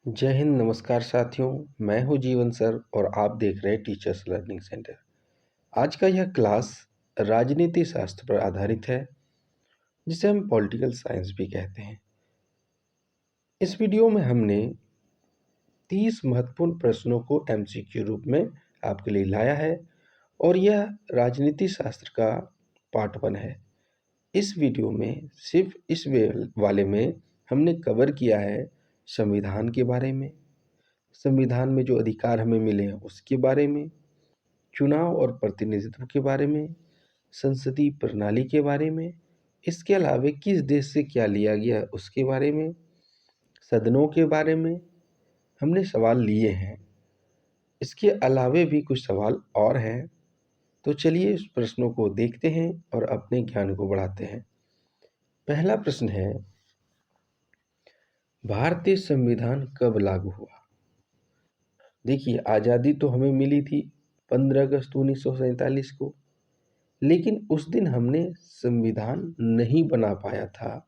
जय हिंद, नमस्कार साथियों। मैं हूं जीवन सर और आप देख रहे हैं टीचर्स लर्निंग सेंटर। आज का यह क्लास राजनीति शास्त्र पर आधारित है, जिसे हम पॉलिटिकल साइंस भी कहते हैं। इस वीडियो में हमने 30 महत्वपूर्ण प्रश्नों को एमसीक्यू रूप में आपके लिए लाया है और यह राजनीति शास्त्र का पार्ट 1 है। इस वीडियो में सिर्फ इस वाले में हमने कवर किया है संविधान के बारे में, संविधान में जो अधिकार हमें मिले हैं उसके बारे में, चुनाव और प्रतिनिधित्व के बारे में, संसदीय प्रणाली के बारे में, इसके अलावा किस देश से क्या लिया गया उसके बारे में, सदनों के बारे में हमने सवाल लिए हैं। इसके अलावे भी कुछ सवाल और हैं, तो चलिए इस प्रश्नों को देखते हैं और अपने ज्ञान को बढ़ाते हैं। पहला प्रश्न है, भारतीय संविधान कब लागू हुआ? देखिए, आज़ादी तो हमें मिली थी 15 अगस्त 1947 को, लेकिन उस दिन हमने संविधान नहीं बना पाया था।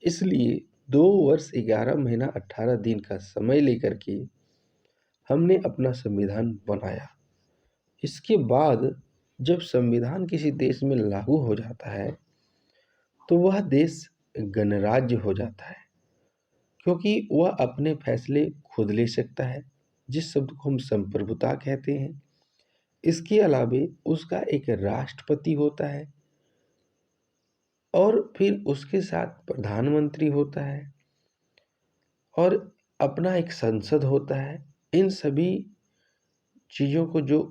इसलिए 2 वर्ष 11 महीना 18 दिन का समय लेकर के हमने अपना संविधान बनाया। इसके बाद जब संविधान किसी देश में लागू हो जाता है तो वह देश गणराज्य हो जाता है, क्योंकि वह अपने फैसले खुद ले सकता है, जिस शब्द को हम संप्रभुता कहते हैं। इसके अलावे उसका एक राष्ट्रपति होता है और फिर उसके साथ प्रधानमंत्री होता है और अपना एक संसद होता है। इन सभी चीज़ों को जो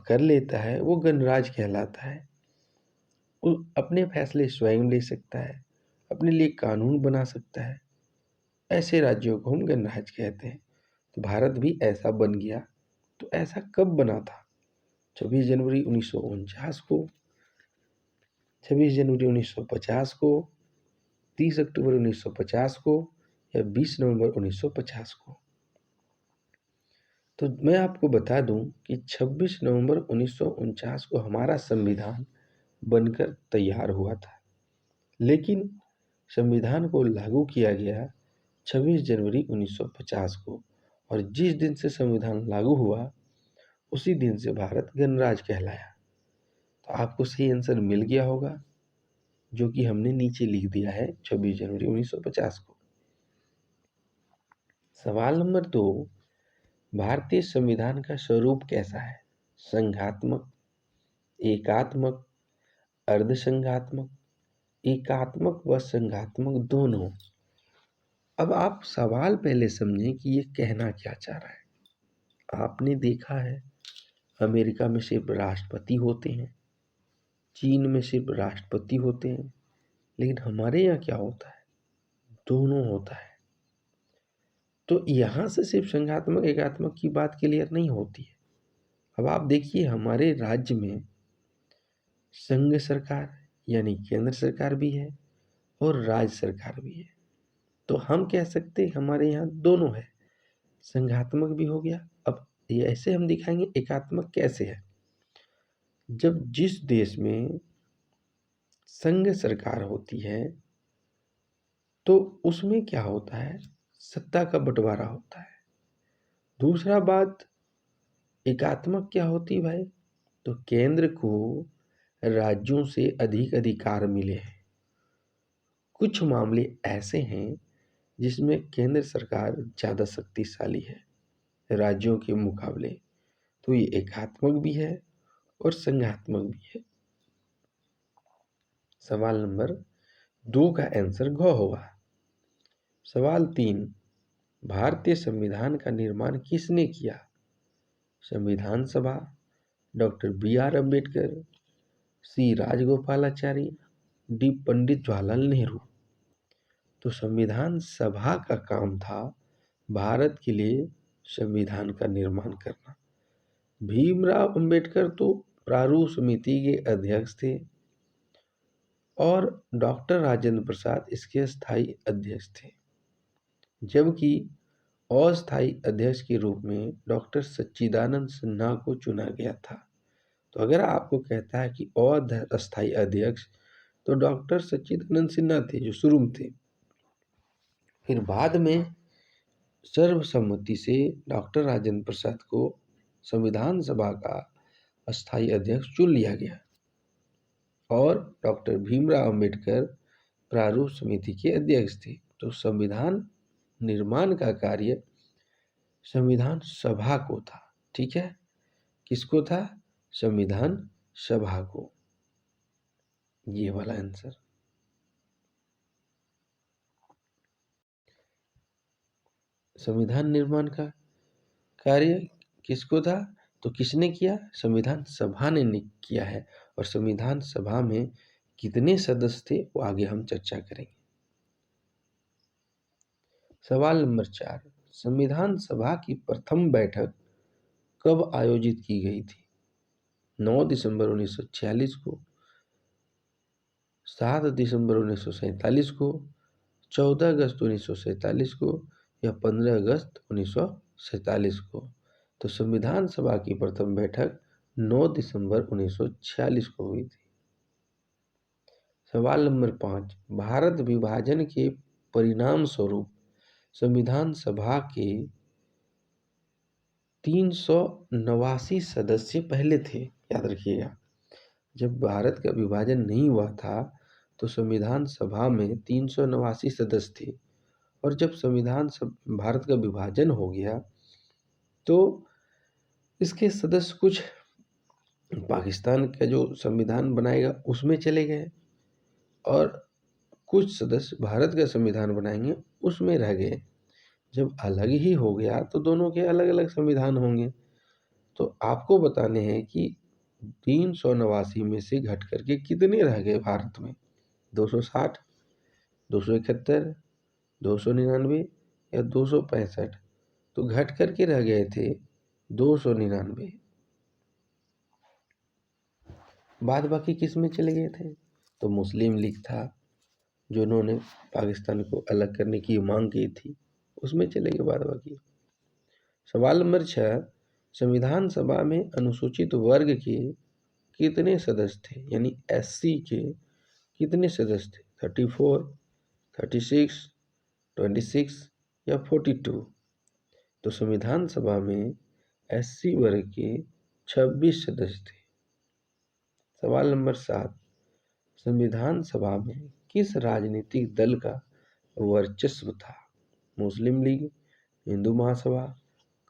कर लेता है वो गणराज्य कहलाता है। वो अपने फैसले स्वयं ले सकता है, अपने लिए कानून बना सकता है। ऐसे राज्यों को हम गणराज्य कहते हैं। तो भारत भी ऐसा बन गया। तो ऐसा कब बना था? 26 जनवरी 1949 को, 26 जनवरी 1950 को, 30 अक्टूबर 1950 को या 20 नवंबर 1950 को? तो मैं आपको बता दूं कि 26 नवंबर 1949 को हमारा संविधान बनकर तैयार हुआ था, लेकिन संविधान को लागू किया गया 26 जनवरी 1950 को, और जिस दिन से संविधान लागू हुआ उसी दिन से भारत गणराज्य कहलाया। तो आपको सही आंसर मिल गया होगा, जो कि हमने नीचे लिख दिया है 26 जनवरी 1950 को। सवाल नंबर 2, भारतीय संविधान का स्वरूप कैसा है? संघात्मक, एकात्मक, अर्धसंघात्मक, एकात्मक व संघात्मक दोनों? अब आप सवाल पहले समझें कि ये कहना क्या चाह रहा है। आपने देखा है अमेरिका में सिर्फ राष्ट्रपति होते हैं, चीन में सिर्फ राष्ट्रपति होते हैं, लेकिन हमारे यहाँ क्या होता है? दोनों होता है। तो यहाँ से सिर्फ संघात्मक एकात्मक की बात क्लियर नहीं होती है। अब आप देखिए, हमारे राज्य में संघ सरकार यानी केंद्र सरकार भी है और राज्य सरकार भी है। तो हम कह सकते हैं हमारे यहाँ दोनों है, संघात्मक भी हो गया। अब ये ऐसे हम दिखाएंगे एकात्मक कैसे है। जब जिस देश में संघ सरकार होती है तो उसमें क्या होता है? सत्ता का बंटवारा होता है। दूसरा बात, एकात्मक क्या होती है भाई? तो केंद्र को राज्यों से अधिक अधिकार मिले हैं। कुछ मामले ऐसे हैं जिसमें केंद्र सरकार ज़्यादा शक्तिशाली है राज्यों के मुकाबले। तो ये एकात्मक भी है और संघात्मक भी है। सवाल नंबर 2 का आंसर घ होगा। सवाल 3, भारतीय संविधान का निर्माण किसने किया? संविधान सभा, डॉक्टर बी.आर. अम्बेडकर, सी राजगोपालाचारी, डी पंडित जवाहरलाल नेहरू? तो संविधान सभा का काम था भारत के लिए संविधान का निर्माण करना। भीमराव अंबेडकर तो प्रारूप समिति के अध्यक्ष थे और डॉक्टर राजेंद्र प्रसाद इसके स्थायी अध्यक्ष थे, जबकि अस्थायी अध्यक्ष के रूप में डॉक्टर सच्चिदानंद सिन्हा को चुना गया था। तो अगर आपको कहता है कि अस्थायी अध्यक्ष, तो डॉक्टर सच्चिदानंद सिन्हा थे जो शुरू में थे। फिर बाद में सर्वसम्मति से डॉक्टर राजेंद्र प्रसाद को संविधान सभा का अस्थायी अध्यक्ष चुन लिया गया और डॉक्टर भीमराव अंबेडकर प्रारूप समिति के अध्यक्ष थे। तो संविधान निर्माण का कार्य संविधान सभा को था। ठीक है, किसको था? संविधान सभा को। ये वाला आंसर। संविधान निर्माण का कार्य किसको था? तो किसने किया? संविधान सभा ने किया है। और संविधान सभा में कितने सदस्य थे वो आगे हम चर्चा करेंगे। सवाल नंबर 4, संविधान सभा की प्रथम बैठक कब आयोजित की गई थी? 9 दिसंबर 1946 को, 7 दिसंबर 1947 को, 14 अगस्त 1947 को या 15 अगस्त 1947 को। तो संविधान सभा की प्रथम बैठक 9 दिसंबर 1946 को हुई थी। सवाल नंबर 5, भारत विभाजन के परिणाम स्वरूप संविधान सभा के 389 सदस्य पहले थे। याद रखिएगा, जब भारत का विभाजन नहीं हुआ था तो संविधान सभा में 389 सदस्य थे। और जब भारत का विभाजन हो गया तो इसके सदस्य कुछ पाकिस्तान का जो संविधान बनाएगा उसमें चले गए और कुछ सदस्य भारत का संविधान बनाएंगे उसमें रह गए। जब अलग ही हो गया तो दोनों के अलग अलग संविधान होंगे। तो आपको बताने हैं कि 389 में से घट करके कितने रह गए भारत में? 260, 271, 299 या 265? तो घट करके रह गए थे 299। बाद बाकी किस में चले गए थे? तो मुस्लिम लीग था, जो उन्होंने पाकिस्तान को अलग करने की मांग की थी, उसमें चले गए बाद बाकी। सवाल नंबर 6, संविधान सभा में अनुसूचित वर्ग के कितने सदस्य थे? यानी एससी के कितने सदस्य थे? 34, 36, 26 या 42? तो संविधान सभा में एससी वर्ग के 26 सदस्य थे। सवाल नंबर 7, संविधान सभा में किस राजनीतिक दल का वर्चस्व था? मुस्लिम लीग, हिंदू महासभा,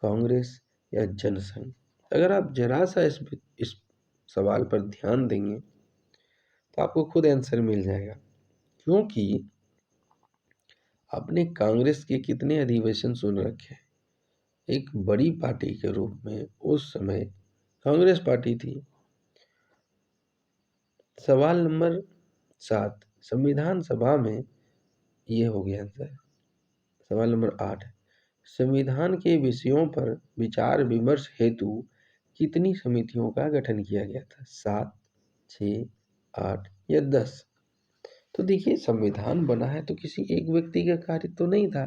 कांग्रेस या जनसंघ? अगर आप जरा सा इस सवाल पर ध्यान देंगे तो आपको खुद आंसर मिल जाएगा, क्योंकि आपने कांग्रेस के कितने अधिवेशन सुन रखे हैं। एक बड़ी पार्टी के रूप में उस समय कांग्रेस पार्टी थी। सवाल नंबर 7, संविधान सभा में ये हो गया आंसर। सवाल नंबर 8, संविधान के विषयों पर विचार विमर्श हेतु कितनी समितियों का गठन किया गया था? 7, 6, 8 या 10? तो देखिए, संविधान बना है तो किसी एक व्यक्ति का कार्य तो नहीं था,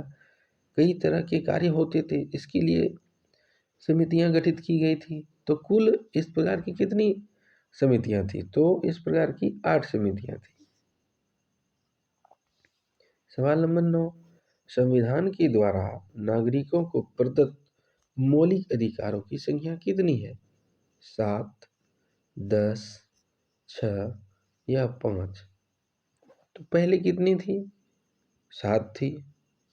कई तरह के कार्य होते थे, इसके लिए समितियां गठित की गई थी। तो कुल इस प्रकार की कितनी समितियां थी? तो इस प्रकार की 8 समितियां थी। सवाल नंबर 9, संविधान के द्वारा नागरिकों को प्रदत्त मौलिक अधिकारों की संख्या कितनी है? 7, 10, 6 या 5? तो पहले कितनी थी? 7 थी,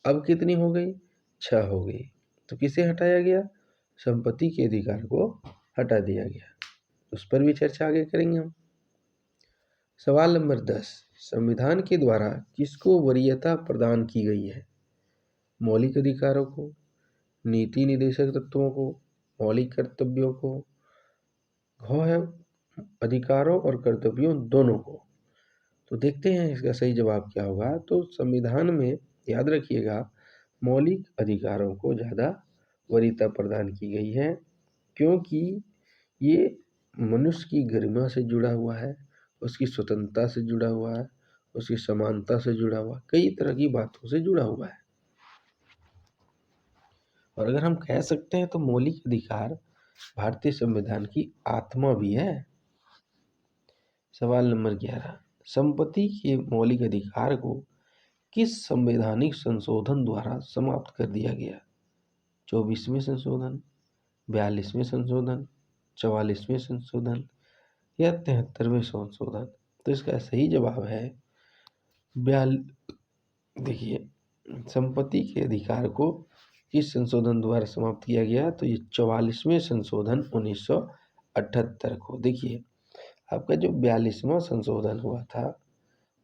अब कितनी हो गई? 6 हो गई। तो किसे हटाया गया? संपत्ति के अधिकार को हटा दिया गया। उस पर भी चर्चा आगे करेंगे हम। सवाल नंबर 10, संविधान के द्वारा किसको वरीयता प्रदान की गई है? मौलिक अधिकारों को, नीति निर्देशक तत्वों को, मौलिक कर्तव्यों को, है अधिकारों और कर्तव्यों दोनों को? तो देखते हैं इसका सही जवाब क्या होगा। तो संविधान में याद रखिएगा, मौलिक अधिकारों को ज़्यादा वरीयता प्रदान की गई है, क्योंकि ये मनुष्य की गरिमा से जुड़ा हुआ है, उसकी स्वतंत्रता से जुड़ा हुआ है, उसकी समानता से जुड़ा हुआ, कई तरह की बातों से जुड़ा हुआ है। और अगर हम कह सकते हैं तो मौलिक अधिकार भारतीय संविधान की आत्मा भी है। सवाल नंबर 11, संपत्ति के मौलिक अधिकार को किस संवैधानिक संशोधन द्वारा समाप्त कर दिया गया? 24वें संशोधन, 42वें संशोधन, 44वें संशोधन या 73वें संशोधन? तो इसका सही जवाब है देखिए, संपत्ति के अधिकार को किस संशोधन द्वारा समाप्त किया गया? तो ये 44वें संशोधन 1978 को। देखिए, आपका जो 42वां संशोधन हुआ था,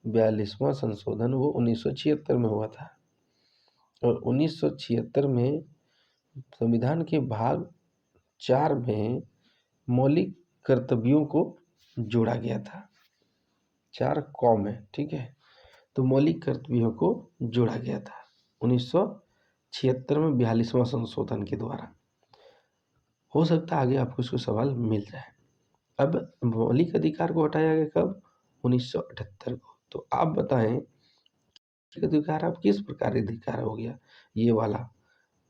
42वां संशोधन वो 1976 में हुआ था और 1976 में संविधान के भाग 4 में मौलिक कर्तव्यों को जोड़ा गया था। 4 कॉम है, ठीक है। तो मौलिक कर्तव्यों को जोड़ा गया था 1976 में 42वां संशोधन के द्वारा। हो सकता है आगे आपको इसको सवाल मिल जाए। अब मौलिक अधिकार को हटाया गया कब? 1978 को। तो आप बताएं मौलिक अधिकार अब किस प्रकार अधिकार हो गया? ये वाला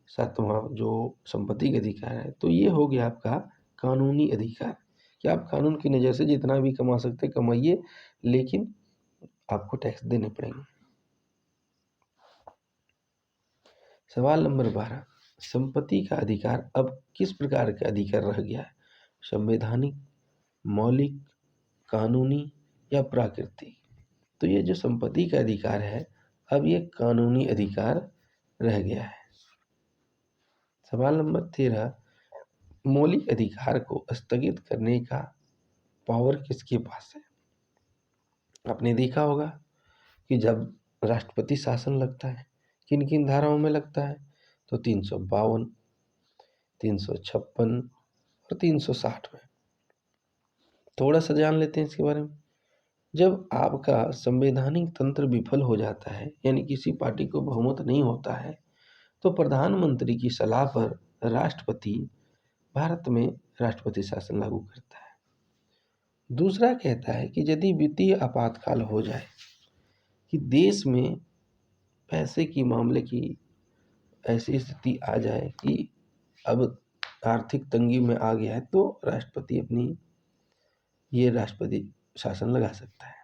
7वां जो संपत्ति का अधिकार है, तो ये हो गया आपका कानूनी अधिकार कि आप कानून की नज़र से जितना भी कमा सकते कमाइए, लेकिन आपको टैक्स देने पड़ेंगे। सवाल नंबर 12, संपत्ति का अधिकार अब किस प्रकार का अधिकार रह गया है? संवैधानिक, मौलिक, कानूनी या प्राकृतिक? तो ये जो संपत्ति का अधिकार है अब ये कानूनी अधिकार रह गया है। सवाल नंबर 13, मौलिक अधिकार को स्थगित करने का पावर किसके पास है? आपने देखा होगा कि जब राष्ट्रपति शासन लगता है, किन किन धाराओं में लगता है? तो 352, 356 और 360 में। थोड़ा सा जान लेते हैं इसके बारे में। जब आपका संवैधानिक तंत्र विफल हो जाता है, यानी किसी पार्टी को बहुमत नहीं होता है, तो प्रधानमंत्री की सलाह पर राष्ट्रपति भारत में राष्ट्रपति शासन लागू करता है। दूसरा कहता है कि यदि वित्तीय आपातकाल हो जाए कि देश में पैसे की मामले की ऐसी स्थिति आ जाए कि अब आर्थिक तंगी में आ गया है, तो राष्ट्रपति राष्ट्रपति शासन लगा सकता है।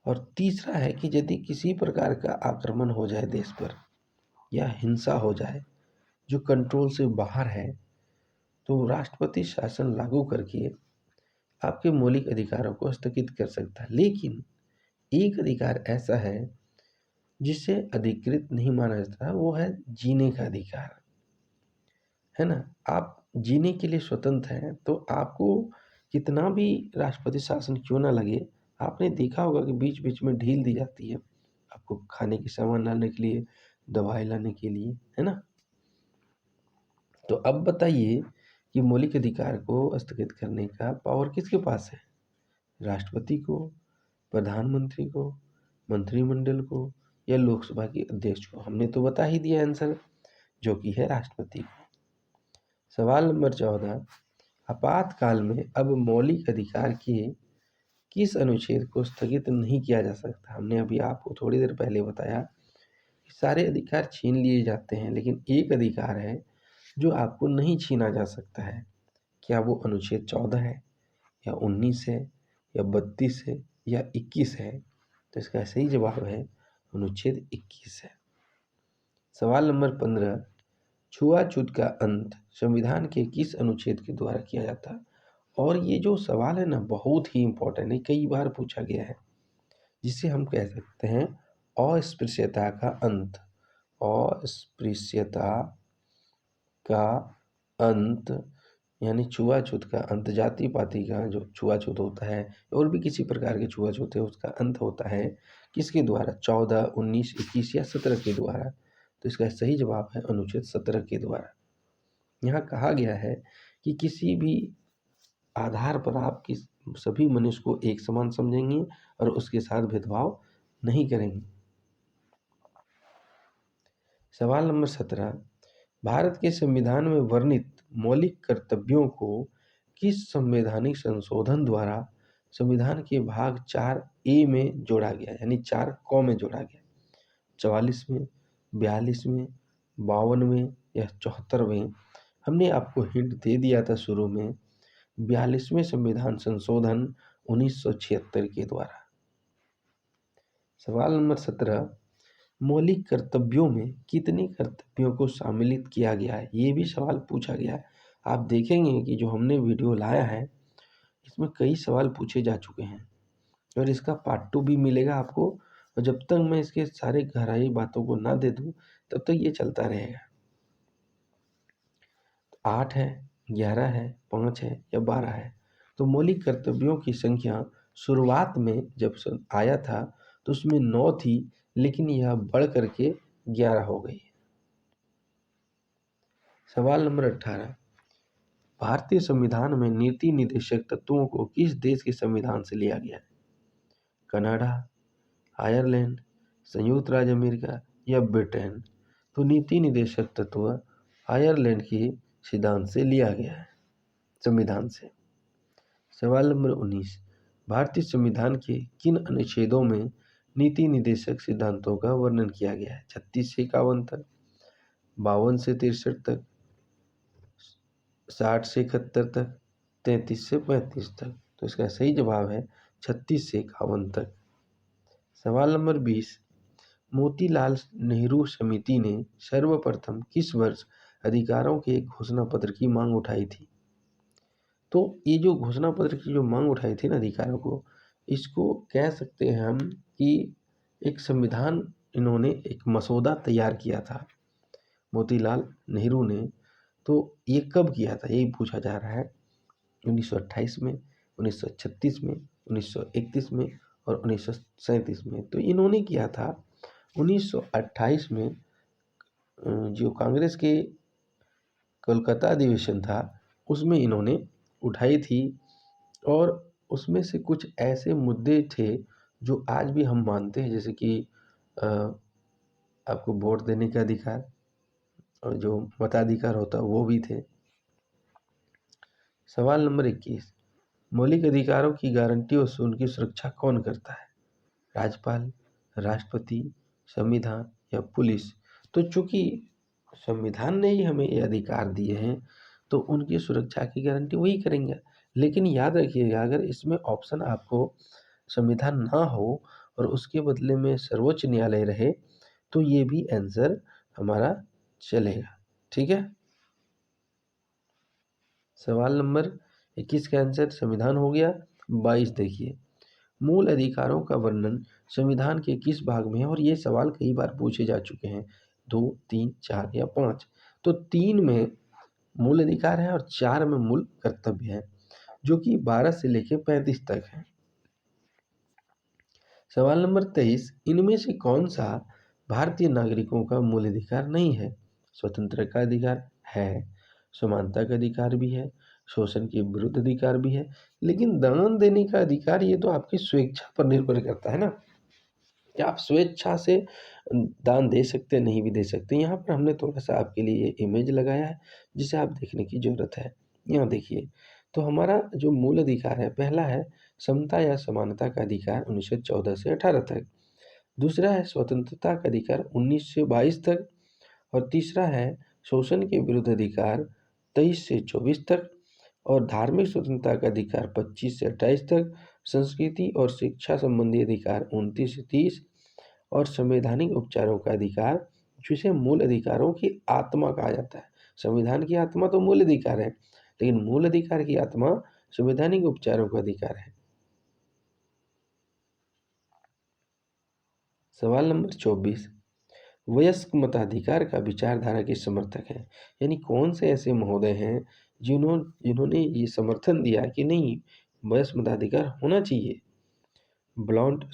और तीसरा है कि यदि किसी प्रकार का आक्रमण हो जाए देश पर या हिंसा हो जाए जो कंट्रोल से बाहर है, तो राष्ट्रपति शासन लागू करके आपके मौलिक अधिकारों को स्थगित कर सकता है। लेकिन एक अधिकार ऐसा है जिसे अधिकृत नहीं माना जाता, वो है जीने का अधिकार, है ना। आप जीने के लिए स्वतंत्र हैं, तो आपको कितना भी राष्ट्रपति शासन क्यों ना लगे, आपने देखा होगा कि बीच बीच में ढील दी जाती है आपको खाने के सामान लाने के लिए, दवाई लाने के लिए, है ना। तो अब बताइए कि मौलिक अधिकार को स्थगित करने का पावर किसके पास है? राष्ट्रपति को, प्रधानमंत्री को, मंत्रिमंडल को या लोकसभा के अध्यक्ष को? हमने तो बता ही दिया आंसर, जो कि है राष्ट्रपति को। सवाल नंबर 14, आपातकाल में अब मौलिक अधिकार के किस अनुच्छेद को स्थगित नहीं किया जा सकता? हमने अभी आपको थोड़ी देर पहले बताया कि सारे अधिकार छीन लिए जाते हैं, लेकिन एक अधिकार है जो आपको नहीं छीना जा सकता है। क्या वो अनुच्छेद 14 है या 19 है या 32 है या 21 है? तो इसका सही जवाब है अनुच्छेद 21 है। सवाल नंबर 15, छुआछूत का अंत संविधान के किस अनुच्छेद के द्वारा किया जाता है? और ये जो सवाल है ना, बहुत ही इम्पोर्टेंट है, कई बार पूछा गया है, जिसे हम कह सकते हैं अस्पृश्यता का अंत। अस्पृश्यता का अंत यानी छुआछूत का अंत, जाति पाति का जो छुआछूत होता है और भी किसी प्रकार के छुआछूत है, उसका अंत होता है किसके द्वारा? 14, 19, 21 या 17 के द्वारा। तो इसका सही जवाब है अनुच्छेद 17 के द्वारा। यहाँ कहा गया है कि किसी भी आधार पर आप सभी मनुष्य को एक समान समझेंगे और उसके साथ भेदभाव नहीं करेंगे। सवाल नंबर 17, भारत के संविधान में वर्णित मौलिक कर्तव्यों को किस संवैधानिक संशोधन द्वारा संविधान के भाग 4A में जोड़ा गया, यानी 4 क में जोड़ा गया? 44वें, 42वें, 52वें या 74वें? हमने आपको हिंट दे दिया था शुरू में, 42वें संविधान संशोधन 1976 के द्वारा। सवाल नंबर 17, मौलिक कर्तव्यों में कितने कर्तव्यों को सम्मिलित किया गया है, ये भी सवाल पूछा गया है। आप देखेंगे कि जो हमने वीडियो लाया है इसमें कई सवाल पूछे जा चुके हैं और इसका पार्ट 2 भी मिलेगा आपको। और जब तक मैं इसके सारे गहराई बातों को ना दे दूँ तब तक ये चलता रहेगा। 8 है, 11 है, 5 है या 12 है। तो मौलिक कर्तव्यों की संख्या शुरुआत में जब आया था तो उसमें 9 थी, लेकिन यह बढ़ करके 11 हो गई। सवाल नंबर 18, भारतीय संविधान में नीति निर्देशक तत्वों को किस देश के संविधान से लिया गया है? कनाडा, आयरलैंड, संयुक्त राज्य अमेरिका या ब्रिटेन? तो नीति निर्देशक तत्व आयरलैंड के सिद्धांत से लिया गया है, संविधान से। सवाल नंबर 19, भारतीय संविधान के किन अनुच्छेदों में नीति निर्देशक सिद्धांतों का वर्णन किया गया है? 36 से 51 तक, 52 से 63 तक, 60 से 71 तक, 33 से 35 तक। तो इसका सही जवाब है 36 से 51 तक। सवाल नंबर 20, मोतीलाल नेहरू समिति ने सर्वप्रथम किस वर्ष अधिकारों के एक घोषणा पत्र की मांग उठाई थी? तो ये जो घोषणा पत्र की जो मांग उठाई थी ना अधिकारों को, इसको कह सकते हैं हम कि एक संविधान, इन्होंने एक मसौदा तैयार किया था मोतीलाल नेहरू ने। तो ये कब किया था यही पूछा जा रहा है। 1928 में, 1936 में, 1931 में और 1937 में। तो इन्होंने किया था 1928 में। जो कांग्रेस के कोलकाता अधिवेशन था उसमें इन्होंने उठाई थी और उसमें से कुछ ऐसे मुद्दे थे जो आज भी हम मानते हैं, जैसे कि आपको वोट देने का अधिकार और जो मताधिकार होता है वो भी थे। सवाल नंबर 21, मौलिक अधिकारों की गारंटी और उनकी सुरक्षा कौन करता है? राज्यपाल, राष्ट्रपति, संविधान या पुलिस? तो चूंकि संविधान ने ही हमें ये अधिकार दिए हैं तो उनकी सुरक्षा की गारंटी वही करेंगे। लेकिन याद रखिएगा, अगर इसमें ऑप्शन आपको संविधान ना हो और उसके बदले में सर्वोच्च न्यायालय रहे तो ये भी आंसर हमारा चलेगा। ठीक है। सवाल नंबर 21 का आंसर संविधान हो गया। 22 देखिए, मूल अधिकारों का वर्णन संविधान के किस भाग में है? और ये सवाल कई बार पूछे जा चुके हैं, 2, 3, 4 या 5। तो 3 में मूल अधिकार है और 4 में मूल कर्तव्य है, जो कि 12 से लेकर 35 तक है। सवाल नंबर 23, इनमें से कौन सा भारतीय नागरिकों का मूल अधिकार नहीं है? स्वतंत्रता का अधिकार है, समानता का अधिकार भी है, शोषण के विरुद्ध अधिकार भी है, लेकिन दान देने का अधिकार ये तो आपकी स्वेच्छा पर निर्भर करता है ना, कि आप स्वेच्छा से दान दे सकते हैं, नहीं भी दे सकते। यहाँ पर हमने थोड़ा सा आपके लिए इमेज लगाया है जिसे आप देखने की ज़रूरत है। यहाँ देखिए, तो हमारा जो मूल अधिकार है, पहला है समता या समानता का अधिकार 1914 से 18 तक। दूसरा है स्वतंत्रता का अधिकार 19 से 22 तक। और तीसरा है शोषण के विरुद्ध अधिकार 23 से 24 तक। और धार्मिक स्वतंत्रता का अधिकार 25 से 28 तक। संस्कृति और शिक्षा संबंधी अधिकार 29 से 30। और संवैधानिक उपचारों का अधिकार, जिसे मूल अधिकारों की आत्मा कहा जाता है। संविधान की आत्मा तो मूल अधिकार है, लेकिन मूल अधिकार की आत्मा संवैधानिक उपचारों का अधिकार है। सवाल नंबर 24, वयस्क मताधिकार का विचारधारा के समर्थक हैं? यानी कौन से ऐसे महोदय हैं जिन्होंने ये समर्थन दिया कि नहीं, वयस्क मताधिकार होना चाहिए? ब्लॉन्ट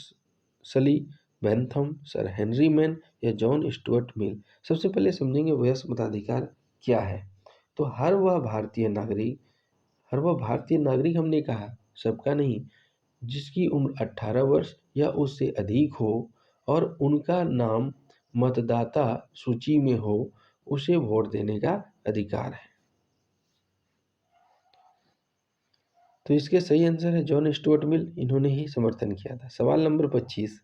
सली, बेंथम, सर हेनरी मैन या जॉन स्टुअर्ट मिल? सबसे पहले समझेंगे वयस्क मताधिकार क्या है। तो हर वह भारतीय नागरिक हमने कहा, सबका नहीं, जिसकी उम्र 18 वर्ष या उससे अधिक हो और उनका नाम मतदाता सूची में हो, उसे वोट देने का अधिकार है। तो इसके सही आंसर है जॉन स्टुअर्ट मिल, इन्होंने ही समर्थन किया था। सवाल नंबर 25,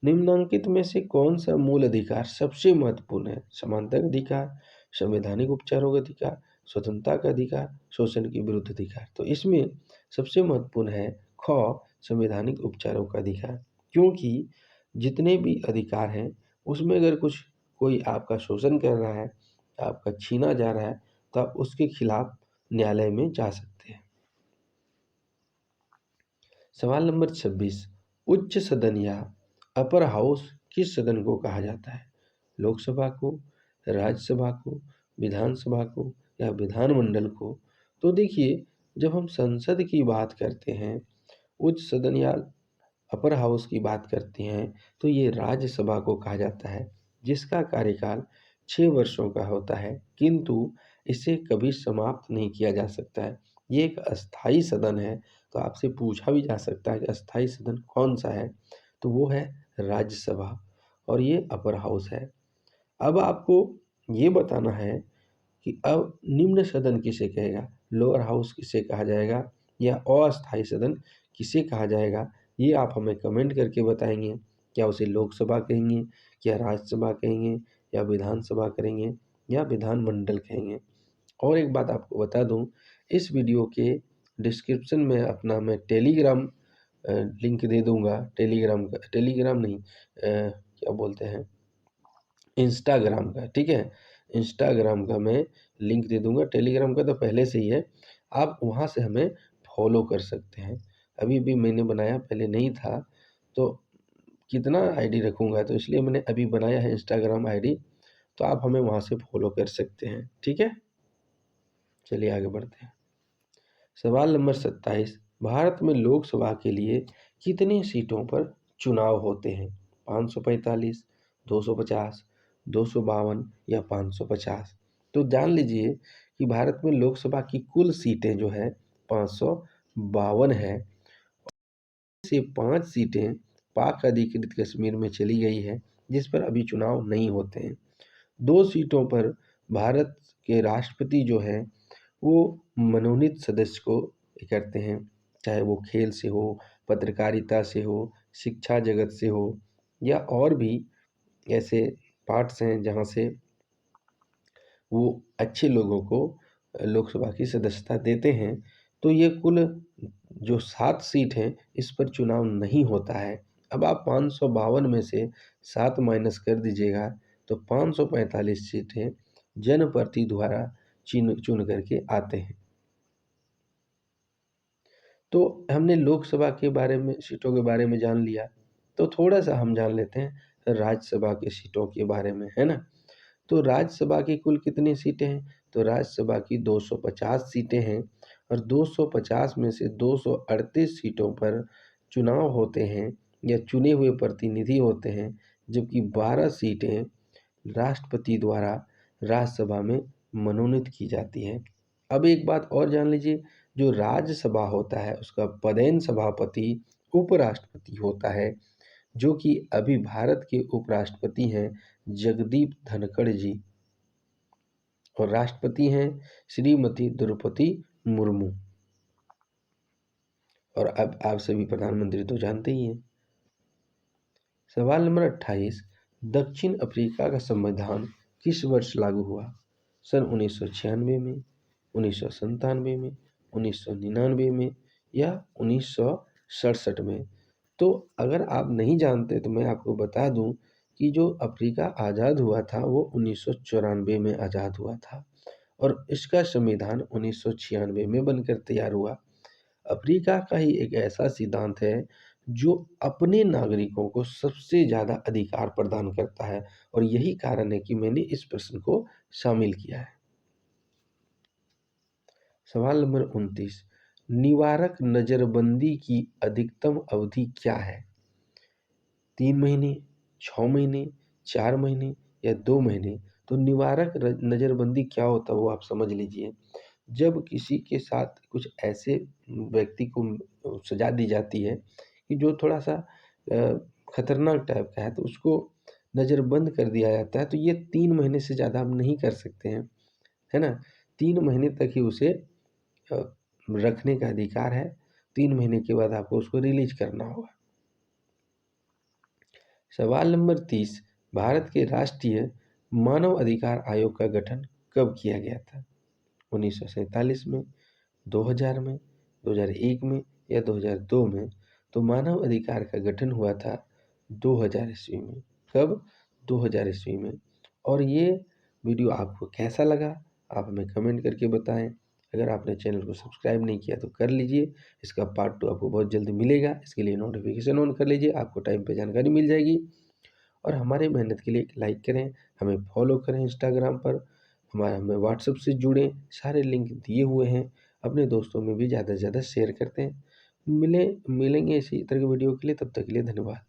निम्नलिखित में से कौन सा मूल अधिकार सबसे महत्वपूर्ण है? समानता का अधिकार, संवैधानिक उपचारों का अधिकार, स्वतंत्रता का अधिकार, शोषण के विरुद्ध अधिकार? तो इसमें सबसे महत्वपूर्ण है ख, संवैधानिक उपचारों का अधिकार। क्योंकि जितने भी अधिकार हैं उसमें अगर कुछ कोई आपका शोषण कर रहा है, आपका छीना जा रहा है, तो आप उसके खिलाफ न्यायालय में जा सकते हैं। सवाल नंबर 26, उच्च सदन या अपर हाउस किस सदन को कहा जाता है? लोकसभा को, राज्यसभा को, विधानसभा को या विधानमंडल को? तो देखिए, जब हम संसद की बात करते हैं, उच्च सदन या अपर हाउस की बात करते हैं, तो ये राज्यसभा को कहा जाता है, जिसका कार्यकाल 6 वर्षों का होता है, किंतु इसे कभी समाप्त नहीं किया जा सकता है। ये एक अस्थाई सदन है, तो आपसे पूछा भी जा सकता है कि अस्थाई सदन कौन सा है, तो वो है राज्यसभा और ये अपर हाउस है। अब आपको ये बताना है कि अब निम्न सदन किसे कहेगा, लोअर हाउस किसे कहा जाएगा या अस्थायी सदन किसे कहा जाएगा, ये आप हमें कमेंट करके बताएंगे। क्या उसे लोकसभा कहेंगे, क्या राज्यसभा कहेंगे, या विधानसभा करेंगे, या विधानमंडल कहेंगे? और एक बात आपको बता दूं, इस वीडियो के डिस्क्रिप्शन में अपना मैं टेलीग्राम लिंक दे दूंगा। टेलीग्राम नहीं, क्या बोलते हैं, इंस्टाग्राम का, ठीक है। इंस्टाग्राम का मैं लिंक दे दूंगा, टेलीग्राम का तो पहले से ही है, आप वहाँ से हमें फॉलो कर सकते हैं। अभी भी मैंने बनाया, पहले नहीं था, तो कितना आईडी रखूँगा, तो इसलिए मैंने अभी बनाया है इंस्टाग्राम आईडी, तो आप हमें वहाँ से फॉलो कर सकते हैं, ठीक है। चलिए आगे बढ़ते हैं। सवाल नंबर 27, भारत में लोकसभा के लिए कितनी सीटों पर चुनाव होते हैं? 545, 250, 252 या 550? तो जान लीजिए कि भारत में लोकसभा की कुल सीटें जो है 552 है। से 5 सीटें पाक अधिकृत कश्मीर में चली गई है, जिस पर अभी चुनाव नहीं होते हैं। 2 सीटों पर भारत के राष्ट्रपति जो हैं, वो मनोनीत सदस्य को करते हैं, चाहे वो खेल से हो, पत्रकारिता से हो, शिक्षा जगत से हो, या और भी ऐसे पार्ट्स हैं जहाँ से वो अच्छे लोगों को लोकसभा की सदस्यता देते हैं। तो ये कुल जो 7 सीट हैं, इस पर चुनाव नहीं होता है। अब आप 552 में से 7 माइनस कर दीजिएगा, तो 545 सीटें जनप्रति द्वारा चुन करके आते हैं। तो हमने लोकसभा के बारे में, सीटों के बारे में जान लिया, तो थोड़ा सा हम जान लेते हैं राज्यसभा की सीटों के बारे में, है ना। तो राज्यसभा की कुल कितनी सीटें हैं? तो राज्यसभा की 250 सीटें हैं, और 250 में से 238 सीटों पर चुनाव होते हैं या चुने हुए प्रतिनिधि होते हैं, जबकि 12 सीटें राष्ट्रपति द्वारा राज्यसभा में मनोनीत की जाती हैं। अब एक बात और जान लीजिए, जो राज्यसभा होता है उसका पदेन सभापति उपराष्ट्रपति होता है, जो कि अभी भारत के उपराष्ट्रपति हैं जगदीप धनखड़ जी, और राष्ट्रपति हैं श्रीमती द्रौपदी मुर्मू। और अब आप सभी प्रधानमंत्री तो जानते ही हैं। सवाल नंबर 28, दक्षिण अफ्रीका का संविधान किस वर्ष लागू हुआ? सन 1996 में, 1997 में, 1999 में या 1967 में? तो अगर आप नहीं जानते तो मैं आपको बता दूं कि जो अफ्रीका आज़ाद हुआ था वो 1994 में आज़ाद हुआ था, और इसका संविधान 1996 में बनकर तैयार हुआ। अफ्रीका का ही एक ऐसा सिद्धांत है जो अपने नागरिकों को सबसे ज़्यादा अधिकार प्रदान करता है, और यही कारण है कि मैंने इस प्रश्न को शामिल किया है। सवाल नंबर 29, निवारक नज़रबंदी की अधिकतम अवधि क्या है? 3 महीने, 6 महीने, 4 महीने या 2 महीने? तो निवारक नज़रबंदी क्या होता है वो आप समझ लीजिए। जब किसी के साथ कुछ ऐसे व्यक्ति को सजा दी जाती है कि जो थोड़ा सा खतरनाक टाइप का है, तो उसको नज़रबंद कर दिया जाता है। तो ये 3 महीने से ज़्यादा हम नहीं कर सकते हैं, है ना। 3 महीने तक ही उसे अ, रखने का अधिकार है। 3 महीने के बाद आपको उसको रिलीज करना होगा। सवाल नंबर 30, भारत के राष्ट्रीय मानव अधिकार आयोग का गठन कब किया गया था? 1947 में, 2000 में, 2001 में या 2002 में? तो मानव अधिकार का गठन हुआ था 2000 ईस्वी में। कब? 2000 ईस्वी में। और ये वीडियो आपको कैसा लगा आप हमें कमेंट करके बताएं। अगर आपने चैनल को सब्सक्राइब नहीं किया तो कर लीजिए। इसका पार्ट 2 आपको बहुत जल्दी मिलेगा। इसके लिए नोटिफिकेशन ऑन कर लीजिए, आपको टाइम पे जानकारी मिल जाएगी। और हमारे मेहनत के लिए एक लाइक करें, हमें फॉलो करें इंस्टाग्राम पर, हमें व्हाट्सएप से जुड़ें, सारे लिंक दिए हुए हैं। अपने दोस्तों में भी ज़्यादा से ज़्यादा शेयर करते हैं। मिलेंगे इसी तरह की वीडियो के लिए, तब तक के लिए धन्यवाद।